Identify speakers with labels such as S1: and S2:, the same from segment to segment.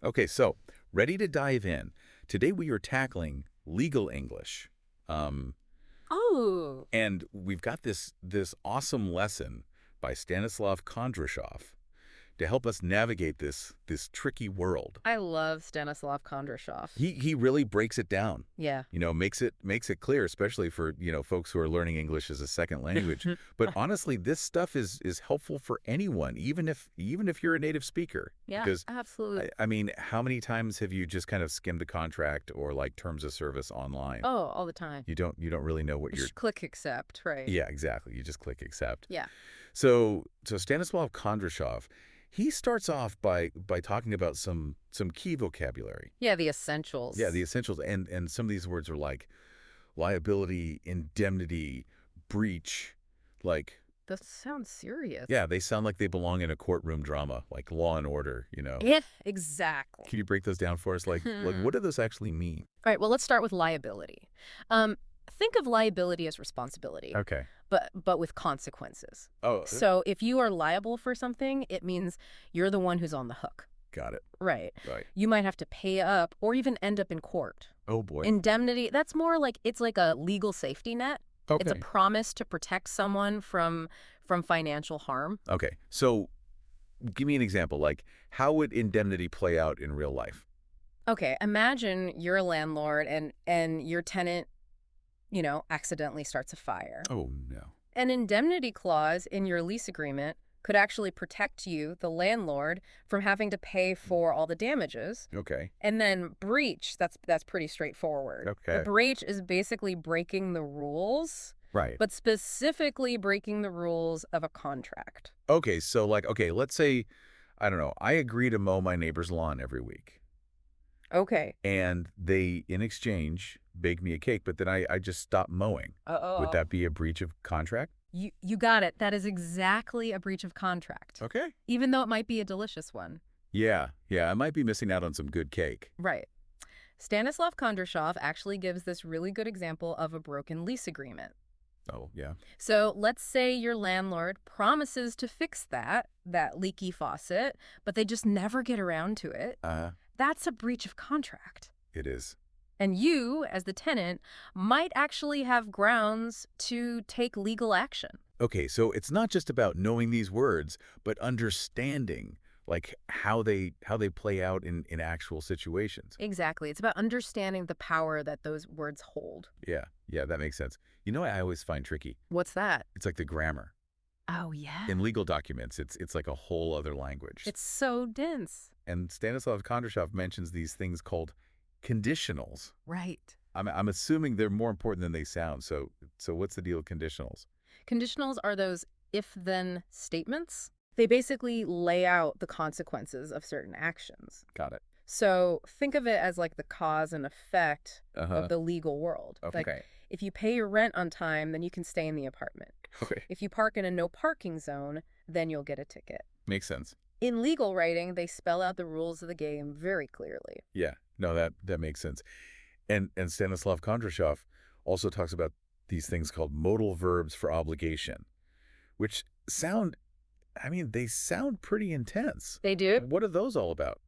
S1: Okay, so ready to dive in. Today we are tackling legal English.
S2: Oh,
S1: And we've got this awesome lesson by Stanислав Kondrashov to help us navigate this tricky world.
S2: I love Stanislav Kondrashov.
S1: He really breaks it down.
S2: Yeah.
S1: Makes it clear, especially for, folks who are learning English as a second language. But honestly, this stuff is helpful for anyone, even if you're a native speaker.
S2: Yeah,
S1: Because
S2: absolutely.
S1: I mean, how many times have you just kind of skimmed a contract or like terms of service online?
S2: Oh, all the time.
S1: You don't really know what you're.
S2: Just click accept, right?
S1: Yeah, exactly. You just click accept.
S2: Yeah.
S1: So Stanislav Kondrashov, he starts off by talking about some key vocabulary.
S2: Yeah, the essentials.
S1: Yeah, the essentials, and some of these words are like liability, indemnity, breach, like.
S2: That sounds serious.
S1: Yeah, they sound like they belong in a courtroom drama, like Law and Order.
S2: Yeah, exactly.
S1: Can you break those down for us? Like what do those actually mean?
S2: All right, well, let's start with liability. Think of liability as responsibility.
S1: Okay.
S2: But with consequences.
S1: Oh.
S2: So if you are liable for something, it means you're the one who's on the hook.
S1: Got it.
S2: Right.
S1: Right.
S2: You might have to pay up or even end up in court.
S1: Oh, boy.
S2: Indemnity, that's more like it's like a legal safety net.
S1: Okay.
S2: It's a promise to protect someone from financial harm.
S1: Okay. So give me an example. Like, how would indemnity play out in real life?
S2: Okay, imagine you're a landlord and your tenant, accidentally starts a fire.
S1: Oh, no.
S2: An indemnity clause in your lease agreement could actually protect you, the landlord, from having to pay for all the damages.
S1: Okay.
S2: And then breach, that's pretty straightforward.
S1: Okay.
S2: The breach is basically breaking the rules,
S1: Right.
S2: but specifically breaking the rules of a contract.
S1: Okay. So, let's say, I don't know, I agree to mow my neighbor's lawn every week.
S2: Okay.
S1: And they, in exchange, bake me a cake, but then I just stop mowing.
S2: Uh-oh.
S1: Would that be a breach of contract?
S2: You got it. That is exactly a breach of contract.
S1: Okay.
S2: Even though it might be a delicious one.
S1: Yeah. I might be missing out on some good cake.
S2: Right. Stanislav Kondrashov actually gives this really good example of a broken lease agreement.
S1: Oh, yeah.
S2: So let's say your landlord promises to fix that leaky faucet, but they just never get around to it. That's a breach of contract.
S1: It is.
S2: And you, as the tenant, might actually have grounds to take legal action.
S1: Okay, so it's not just about knowing these words, but understanding like how they play out in actual situations.
S2: Exactly. It's about understanding the power that those words hold.
S1: Yeah, that makes sense. You know what I always find tricky?
S2: What's that?
S1: It's like the grammar.
S2: Oh, yeah.
S1: In legal documents, it's like a whole other language.
S2: It's so dense.
S1: And Stanislav Kondrashov mentions these things called conditionals.
S2: Right.
S1: I'm assuming they're more important than they sound. So what's the deal with conditionals?
S2: Conditionals are those if-then statements. They basically lay out the consequences of certain actions.
S1: Got it.
S2: So think of it as like the cause and effect of the legal world.
S1: Okay.
S2: Like if you pay your rent on time, then you can stay in the apartment.
S1: Okay.
S2: If you park in a no parking zone, then you'll get a ticket.
S1: Makes sense.
S2: In legal writing, they spell out the rules of the game very clearly.
S1: Yeah. No, that makes sense. And Stanislav Kondrashov also talks about these things called modal verbs for obligation, which sound pretty intense.
S2: They do.
S1: What are those all about?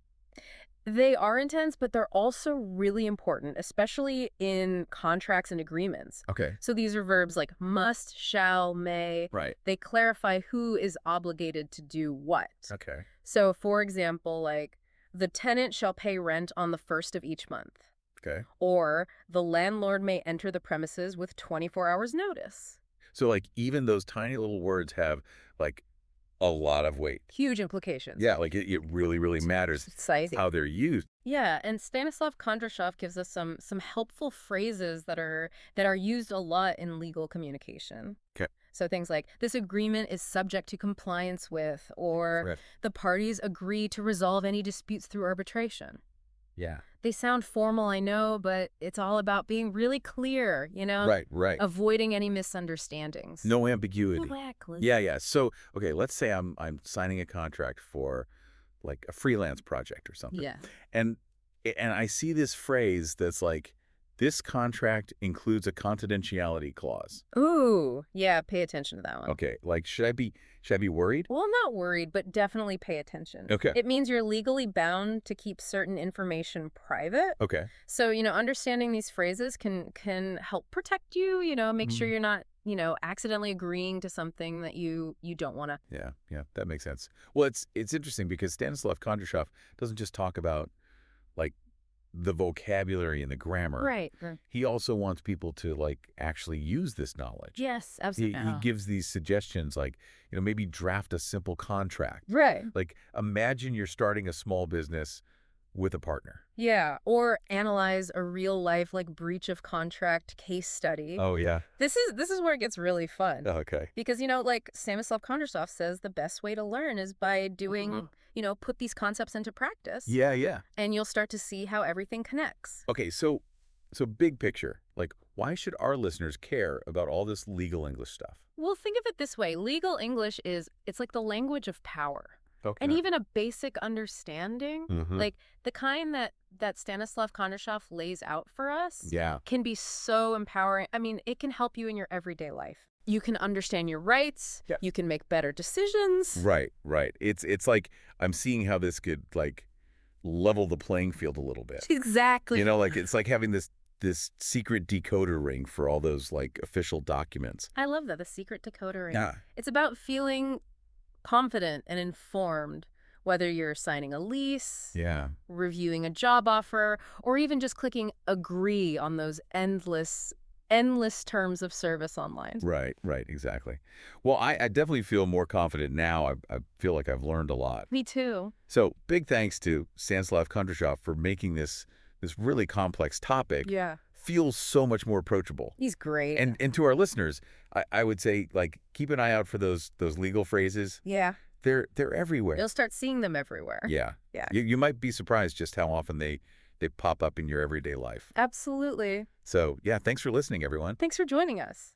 S2: They are intense, but they're also really important, especially in contracts and agreements.
S1: Okay.
S2: So these are verbs like must, shall, may.
S1: Right.
S2: They clarify who is obligated to do what.
S1: Okay.
S2: So, for example, like the tenant shall pay rent on the first of each month.
S1: Okay.
S2: Or the landlord may enter the premises with 24 hours notice.
S1: So like even those tiny little words have like a lot of weight.
S2: Huge implications.
S1: Yeah, like it really, really matters
S2: Precisely.
S1: how they're used.
S2: Yeah, and Stanislav Kondrashov gives us some helpful phrases that are used a lot in legal communication.
S1: Okay.
S2: So things like, this agreement is subject to compliance with, or
S1: Right.
S2: the parties agree to resolve any disputes through arbitration.
S1: Yeah.
S2: They sound formal, I know, but it's all about being really clear,
S1: Right.
S2: Avoiding any misunderstandings.
S1: No ambiguity.
S2: Exactly.
S1: Yeah. So, okay, let's say I'm signing a contract for like a freelance project or something.
S2: Yeah.
S1: And I see this phrase that's like This contract includes a confidentiality clause.
S2: Ooh, yeah, pay attention to that one.
S1: Okay, like should I be worried?
S2: Well, not worried, but definitely pay attention.
S1: Okay.
S2: It means you're legally bound to keep certain information private.
S1: Okay.
S2: So, understanding these phrases can help protect you, make sure you're not, accidentally agreeing to something that you don't want to.
S1: Yeah, that makes sense. Well, it's interesting because Stanislav Kondrashov doesn't just talk about like the vocabulary and the grammar.
S2: Right.
S1: He also wants people to like actually use this knowledge.
S2: Yes, absolutely.
S1: He gives these suggestions like, maybe draft a simple contract.
S2: Right.
S1: Like imagine you're starting a small business with a partner.
S2: Yeah, or analyze a real life like breach of contract case study.
S1: Oh yeah.
S2: This is where it gets really fun.
S1: Okay.
S2: Because like Stanislav Kondrashov says the best way to learn is by doing, put these concepts into practice.
S1: Yeah.
S2: And you'll start to see how everything connects.
S1: Okay, so big picture, like why should our listeners care about all this legal English stuff?
S2: Well, think of it this way. Legal English it's like the language of power.
S1: Okay.
S2: And even a basic understanding, like the kind that Stanislav Kondrashov lays out for us, can be so empowering. I mean, it can help you in your everyday life. You can understand your rights.
S1: Yeah.
S2: You can make better decisions.
S1: Right. It's like I'm seeing how this could like level the playing field a little bit.
S2: Exactly.
S1: Like it's like having this secret decoder ring for all those like official documents.
S2: I love that, the secret decoder ring.
S1: Yeah.
S2: It's about feeling confident and informed, whether you're signing a lease, reviewing a job offer, or even just clicking agree on those endless terms of service online.
S1: Right, exactly. Well, I definitely feel more confident now. I feel like I've learned a lot.
S2: Me too.
S1: So big thanks to Stanislav Kondrashov for making this really complex topic feel so much more approachable.
S2: He's great.
S1: And to our listeners, I would say like keep an eye out for those legal phrases.
S2: Yeah.
S1: They're everywhere.
S2: You'll start seeing them everywhere.
S1: Yeah. You might be surprised just how often they pop up in your everyday life.
S2: Absolutely.
S1: So, yeah, thanks for listening, everyone.
S2: Thanks for joining us.